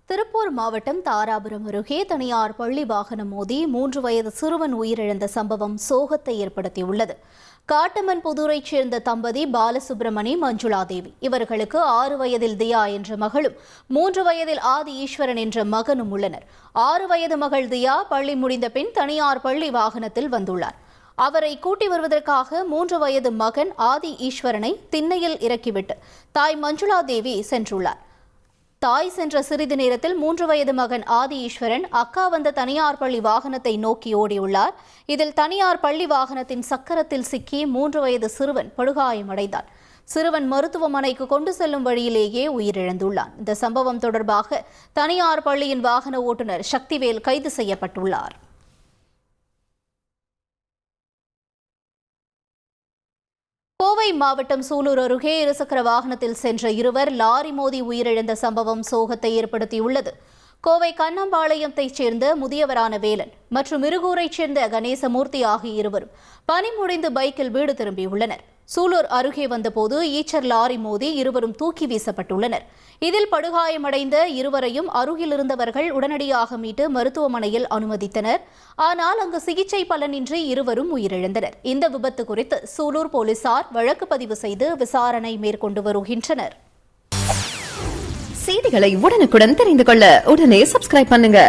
திருப்பூர் மாவட்டம் தாராபுரம் அருகே தனியார் பள்ளி வாகனம் மோதி 3 வயது சிறுவன் உயிரிழந்த சம்பவம் சோகத்தை ஏற்படுத்தியுள்ளது. காட்டமன்புதூரைச் சேர்ந்த தம்பதி பாலசுப்ரமணி, மஞ்சுளா தேவி. இவர்களுக்கு 6 வயதில் தியா என்ற மகளும் 3 வயதில் ஆதி ஈஸ்வரன் என்ற மகனும் உள்ளனர். 6 வயது மகள் தியா பள்ளி முடிந்த பின் தனியார் பள்ளி வாகனத்தில் வந்துள்ளார். அவரை கூட்டி வருவதற்காக 3 வயது மகன் ஆதி ஈஸ்வரனை திண்ணையில் இறக்கிவிட்டு தாய் மஞ்சுளா தேவி சென்றுள்ளார். தாய் சென்ற சிறிது நேரத்தில் 3 வயது மகன் ஆதி ஈஸ்வரன் அக்கா வந்த தனியார் பள்ளி வாகனத்தை நோக்கி ஓடியுள்ளார். இதில் தனியார் பள்ளி வாகனத்தின் சக்கரத்தில் சிக்கி 3 வயது சிறுவன் படுகாயமடைந்தார். சிறுவன் மருத்துவமனைக்கு கொண்டு செல்லும் வழியிலேயே உயிரிழந்துள்ளான். இந்த சம்பவம் தொடர்பாக தனியார் பள்ளியின் வாகன ஓட்டுநர் சக்திவேல் கைது செய்யப்பட்டுள்ளார். கோவை மாவட்டம் சூலூர் அருகே இருசக்கர வாகனத்தில் சென்ற இருவர் லாரி மோதி உயிரிழந்த சம்பவம் சோகத்தை ஏற்படுத்தியுள்ளது. கோவை கண்ணம்பாளையத்தைச் சேர்ந்த முதியவரான வேலன் மற்றும் இருகூரைச் சேர்ந்த கணேசமூர்த்தி ஆகிய இருவரும் பணி முடிந்து பைக்கில் வீடு திரும்பியுள்ளனர். சூலூர் அருகே வந்தபோது ஈச்சர் லாரி மோதி இருவரும் தூக்கி வீசப்பட்டுள்ளனர். இதில் படுகாயமடைந்த இருவரையும் அருகில் இருந்தவர்கள் உடனடியாக மீட்டு மருத்துவமனையில் அனுமதித்தனர். ஆனால் அங்கு சிகிச்சை பலனின்றி இருவரும் உயிரிழந்தனர். இந்த விபத்து குறித்து சூலூர் போலீசார் வழக்கு பதிவு செய்து விசாரணை மேற்கொண்டு வருகின்றனர். செய்திகளை உடனுக்குடன் தெரிந்து கொள்ள உடனே சப்ஸ்கிரைப் பண்ணுங்க.